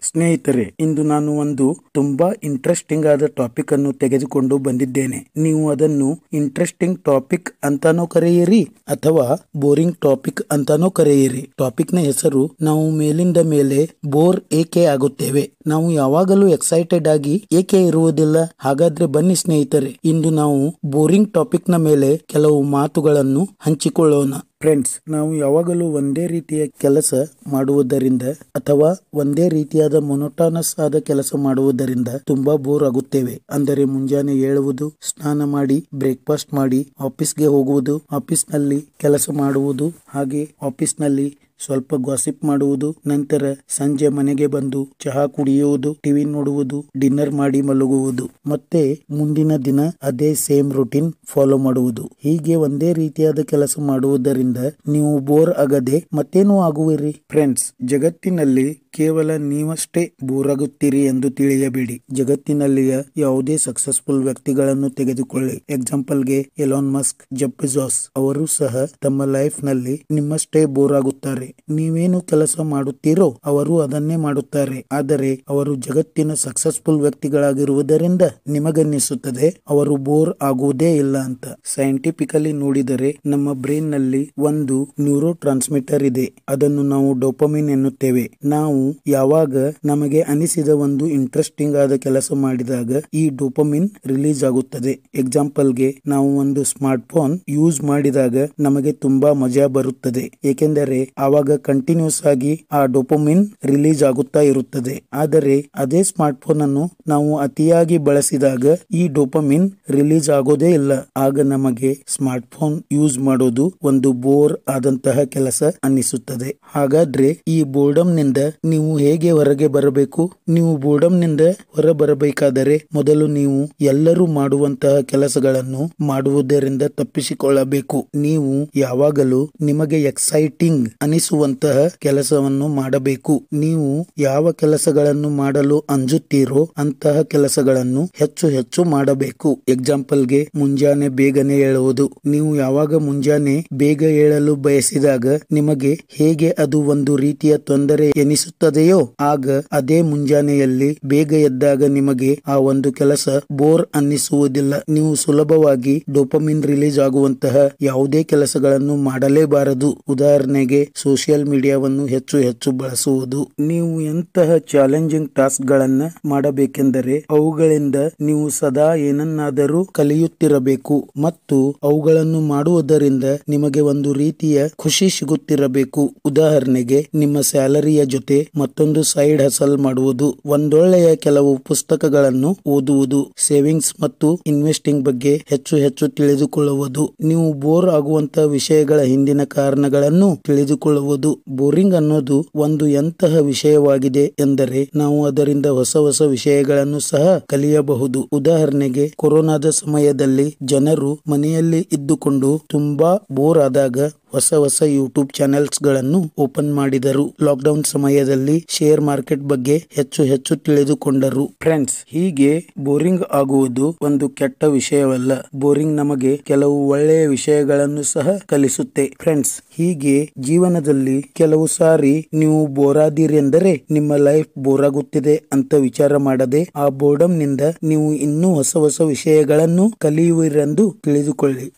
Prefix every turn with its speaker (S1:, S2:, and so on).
S1: ಸ್ನೇಹಿತರೆ, ಇಂದು ನಾನು ಒಂದು ತುಂಬಾ ಇಂಟ್ರೆಸ್ಟಿಂಗ್ ಆದ ಟಾಪಿಕ್ ಅನ್ನು ತೆಗೆದುಕೊಂಡು ಬಂದಿದ್ದೇನೆ. ನೀವು ಅದನ್ನು ಇಂಟ್ರೆಸ್ಟಿಂಗ್ ಟಾಪಿಕ್ ಅಂತಾನೋ ಕರೆಯಿರಿ ಅಥವಾ ಬೋರಿಂಗ್ ಟಾಪಿಕ್ ಅಂತಾನೋ ಕರೆಯಿರಿ. ಟಾಪಿಕ್ ನ ಹೆಸರು ನಾವು ಮೇಲಿಂದ ಮೇಲೆ ಬೋರ್ ಏಕೆ ಆಗುತ್ತೇವೆ, ನಾವು ಯಾವಾಗಲೂ ಎಕ್ಸೈಟೆಡ್ ಆಗಿ ಏಕೆ ಇರುವುದಿಲ್ಲ. ಹಾಗಾದ್ರೆ ಬನ್ನಿ ಸ್ನೇಹಿತರೆ, ಇಂದು ನಾವು ಬೋರಿಂಗ್ ಟಾಪಿಕ್ ನ ಮೇಲೆ ಕೆಲವು ಮಾತುಗಳನ್ನು ಹಂಚಿಕೊಳ್ಳೋಣ. ಫ್ರೆಂಡ್ಸ್, ನಾವು ಯಾವಾಗಲೂ ಒಂದೇ ರೀತಿಯ ಕೆಲಸ ಮಾಡುವುದರಿಂದ ಅಥವಾ ಒಂದೇ ರೀತಿಯಾದ ಮೊನೋಟಾನಸ್ ಆದ ಕೆಲಸ ಮಾಡುವುದರಿಂದ ತುಂಬಾ ಬೋರ್ ಆಗುತ್ತೇವೆ. ಅಂದರೆ ಮುಂಜಾನೆ ಏಳುವುದು, ಸ್ನಾನ ಮಾಡಿ, ಬ್ರೇಕ್ಫಾಸ್ಟ್ ಮಾಡಿ, ಆಫೀಸ್ಗೆ ಹೋಗುವುದು, ಆಫೀಸ್ ನಲ್ಲಿ ಕೆಲಸ ಮಾಡುವುದು, ಹಾಗೆ ಆಫೀಸ್ ನಲ್ಲಿ ಸ್ವಲ್ಪ ಗಾಸಿಪ್ ಮಾಡುವುದು, ನಂತರ ಸಂಜೆ ಮನೆಗೆ ಬಂದು ಚಹಾ ಕುಡಿಯುವುದು, ಟಿವಿ ನೋಡುವುದು, ಡಿನ್ನರ್ ಮಾಡಿ ಮಲಗುವುದು, ಮತ್ತೆ ಮುಂದಿನ ದಿನ ಅದೇ ಸೇಮ್ ರೂಟೀನ್ ಫಾಲೋ ಮಾಡುವುದು. ಹೀಗೆ ಒಂದೇ ರೀತಿಯಾದ ಕೆಲಸ ಮಾಡುವುದರಿಂದ ನೀವು ಬೋರ್ ಆಗದೆ ಮತ್ತೇನು ಆಗುವಿರಿ? ಫ್ರೆಂಡ್ಸ್, ಜಗತ್ತಿನಲ್ಲಿ ಕೇವಲ ನೀವಷ್ಟೇ ಬೋರ್ ಆಗುತ್ತೀರಿ ಎಂದು ತಿಳಿಯಬೇಡಿ. ಜಗತ್ತಿನಲ್ಲಿಯ ಯಾವುದೇ ಸಕ್ಸಸ್ಫುಲ್ ವ್ಯಕ್ತಿಗಳನ್ನು ತೆಗೆದುಕೊಳ್ಳಿ. ಎಕ್ಸಾಂಪಲ್ಗೆ ಎಲಾನ್ ಮಸ್ಕ್, ಜೆಫ್ ಬೆಜೋಸ್ ಅವರು ಸಹ ತಮ್ಮ ಲೈಫ್ ನಲ್ಲಿ ನಿಮ್ಮಷ್ಟೇ ಬೋರ್ ಆಗುತ್ತಾರೆ. ನೀವೇನು ಕೆಲಸ ಮಾಡುತ್ತೀರೋ ಅವರು ಅದನ್ನೇ ಮಾಡುತ್ತಾರೆ. ಆದರೆ ಅವರು ಜಗತ್ತಿನ ಸಕ್ಸಸ್ಫುಲ್ ವ್ಯಕ್ತಿಗಳಾಗಿರುವುದರಿಂದ ನಿಮಗನ್ನಿಸುತ್ತದೆ ಅವರು ಬೋರ್ ಆಗುವುದೇ ಇಲ್ಲ ಅಂತ. ಸೈಂಟಿಫಿಕಲಿ ನೋಡಿದರೆ ನಮ್ಮ ಬ್ರೈನ್ ನಲ್ಲಿ ಒಂದು ನ್ಯೂರೋ ಟ್ರಾನ್ಸ್ಮಿಟರ್ ಇದೆ. ಅದನ್ನು ನಾವು ಡೋಪಮಿನ್ ಎನ್ನುತ್ತೇವೆ. ನಾವು ಯಾವಾಗ ನಮಗೆ ಅನಿಸಿದ ಒಂದು ಇಂಟ್ರೆಸ್ಟಿಂಗ್ ಆದ ಕೆಲಸ ಮಾಡಿದಾಗ ಈ ಡೋಪಮಿನ್ ರಿಲೀಸ್ ಆಗುತ್ತದೆ. ಎಕ್ಸಾಂಪಲ್ಗೆ ನಾವು ಒಂದು ಸ್ಮಾರ್ಟ್ ಫೋನ್ ಯೂಸ್ ಮಾಡಿದಾಗ ನಮಗೆ ತುಂಬಾ ಮಜಾ ಬರುತ್ತದೆ, ಏಕೆಂದರೆ ಆವಾಗ ಕಂಟಿನ್ಯೂಸ್ ಆಗಿ ಆ ಡೋಪಮಿನ್ ರಿಲೀಸ್ ಆಗುತ್ತಾ ಇರುತ್ತದೆ. ಆದರೆ ಅದೇ ಸ್ಮಾರ್ಟ್ ಫೋನ್ ಅನ್ನು ನಾವು ಅತಿಯಾಗಿ ಬಳಸಿದಾಗ ಈ ಡೋಪಮಿನ್ ರಿಲೀಸ್ ಆಗೋದೇ ಇಲ್ಲ. ಆಗ ನಮಗೆ ಸ್ಮಾರ್ಟ್ ಫೋನ್ ಯೂಸ್ ಮಾಡೋದು ಒಂದು ಬೋರ್ ಆದಂತಹ ಕೆಲಸ ಅನ್ನಿಸುತ್ತದೆ. ಹಾಗಾದ್ರೆ ಈ ಬೋರ್ಡಮ್ ನಿಂದ ನೀವು ಹೇಗೆ ಹೊರಗೆ ಬರಬೇಕು? ನೀವು ಬೋರ್ಡಮ್ ನಿಂದ ಹೊರ ಬರಬೇಕಾದರೆ ಮೊದಲು ನೀವು ಎಲ್ಲರೂ ಮಾಡುವಂತಹ ಕೆಲಸಗಳನ್ನು ಮಾಡುವುದರಿಂದ ತಪ್ಪಿಸಿಕೊಳ್ಳಬೇಕು. ನೀವು ಯಾವಾಗಲೂ ನಿಮಗೆ ಎಕ್ಸೈಟಿಂಗ್ ಅನಿಸುವಂತಹ ಕೆಲಸವನ್ನು ಮಾಡಬೇಕು. ನೀವು ಯಾವ ಕೆಲಸಗಳನ್ನು ಮಾಡಲು ಅಂಜುತ್ತೀರೋ ಅಂತಹ ಕೆಲಸಗಳನ್ನು ಹೆಚ್ಚು ಹೆಚ್ಚು ಮಾಡಬೇಕು. ಎಕ್ಸಾಂಪಲ್ಗೆ ಮುಂಜಾನೆ ಬೇಗನೆ ಏಳುವುದು. ನೀವು ಯಾವಾಗ ಮುಂಜಾನೆ ಬೇಗ ಏಳಲು ಬಯಸಿದಾಗ ನಿಮಗೆ ಹೇಗೆ ಅದು ಒಂದು ರೀತಿಯ ತೊಂದರೆ ಎನಿಸುತ್ತದೆಯೋ ಆಗ ಅದೇ ಮುಂಜಾನೆಯಲ್ಲಿ ಬೇಗ ಎದ್ದಾಗ ನಿಮಗೆ ಆ ಒಂದು ಕೆಲಸ ಬೋರ್ ಅನ್ನಿಸುವುದಿಲ್ಲ. ನೀವು ಸುಲಭವಾಗಿ ಡೋಪಮಿನ್ ರಿಲೀಸ್ ಆಗುವಂತಹ ಯಾವುದೇ ಕೆಲಸಗಳನ್ನು ಮಾಡಲೇಬಾರದು. ಉದಾಹರಣೆಗೆ ಸೋಷಿಯಲ್ ಮೀಡಿಯಾವನ್ನು ಹೆಚ್ಚು ಹೆಚ್ಚು ಬಳಸುವುದು. ನೀವು ಎಂತಹ ಚಾಲೆಂಜಿಂಗ್ ಟಾಸ್ಕ್ ಗಳನ್ನ ಮಾಡಬೇಕೆಂದರೆ ಅವುಗಳಿಂದ ನೀವು ಸದಾ ಏನನ್ನಾದರೂ ಕಲಿಯುತ್ತಿರಬೇಕು ಮತ್ತು ಅವುಗಳನ್ನು ಮಾಡುವುದರಿಂದ ನಿಮಗೆ ಒಂದು ರೀತಿಯ ಖುಷಿ ಸಿಗುತ್ತಿರಬೇಕು. ಉದಾಹರಣೆಗೆ ನಿಮ್ಮ ಸ್ಯಾಲರಿಯ ಜೊತೆ ಮತ್ತೊಂದು ಸೈಡ್ ಹಸಲ್ ಮಾಡುವುದು, ಒಂದೊಳ್ಳೆಯ ಕೆಲವು ಪುಸ್ತಕಗಳನ್ನು ಓದುವುದು, ಸೇವಿಂಗ್ಸ್ ಮತ್ತು ಇನ್ವೆಸ್ಟಿಂಗ್ ಬಗ್ಗೆ ಹೆಚ್ಚು ಹೆಚ್ಚು ತಿಳಿದುಕೊಳ್ಳುವುದು, ನೀವು ಬೋರ್ ಆಗುವಂತಹ ವಿಷಯಗಳ ಹಿಂದಿನ ಕಾರಣಗಳನ್ನು ತಿಳಿದುಕೊಳ್ಳುವುದು. ಬೋರಿಂಗ್ ಅನ್ನೋದು ಒಂದು ಎಂತಹ ವಿಷಯವಾಗಿದೆ ಎಂದರೆ ನಾವು ಅದರಿಂದ ಹೊಸ ಹೊಸ ವಿಷಯಗಳನ್ನು ಸಹ ಕಲಿಯಬಹುದು. ಉದಾಹರಣೆಗೆ ಕೊರೋನಾದ ಸಮಯದಲ್ಲಿ ಜನರು ಮನೆಯಲ್ಲಿ ಇದ್ದುಕೊಂಡು ತುಂಬಾ ಬೋರ್ ಆದಾಗ ಹೊಸ ಹೊಸ ಯೂಟ್ಯೂಬ್ ಚಾನೆಲ್ಸ್ ಗಳನ್ನು ಓಪನ್ ಮಾಡಿದರು. ಲಾಕ್ಡೌನ್ ಸಮಯದಲ್ಲಿ ಶೇರ್ ಮಾರ್ಕೆಟ್ ಬಗ್ಗೆ ಹೆಚ್ಚು ಹೆಚ್ಚು ತಿಳಿದುಕೊಂಡರು. ಫ್ರೆಂಡ್ಸ್, ಹೀಗೆ ಬೋರಿಂಗ್ ಆಗುವುದು ಒಂದು ಕೆಟ್ಟ ವಿಷಯವಲ್ಲ. ಬೋರಿಂಗ್ ನಮಗೆ ಕೆಲವು ಒಳ್ಳೆಯ ವಿಷಯಗಳನ್ನು ಸಹ ಕಲಿಸುತ್ತೆ. ಫ್ರೆಂಡ್ಸ್, ಹೀಗೆ ಜೀವನದಲ್ಲಿ ಕೆಲವು ಸಾರಿ ನೀವು ಬೋರ್ ಆದಿರಿ ಎಂದರೆ ನಿಮ್ಮ ಲೈಫ್ ಬೋರ್ ಆಗುತ್ತಿದೆ ಅಂತ ವಿಚಾರ ಮಾಡದೆ ಆ ಬೋರ್ಡಮ್ ನಿಂದ ನೀವು ಇನ್ನೂ ಹೊಸ ಹೊಸ ವಿಷಯಗಳನ್ನು ಕಲಿಯುವಿರೆಂದು ತಿಳಿದುಕೊಳ್ಳಿ.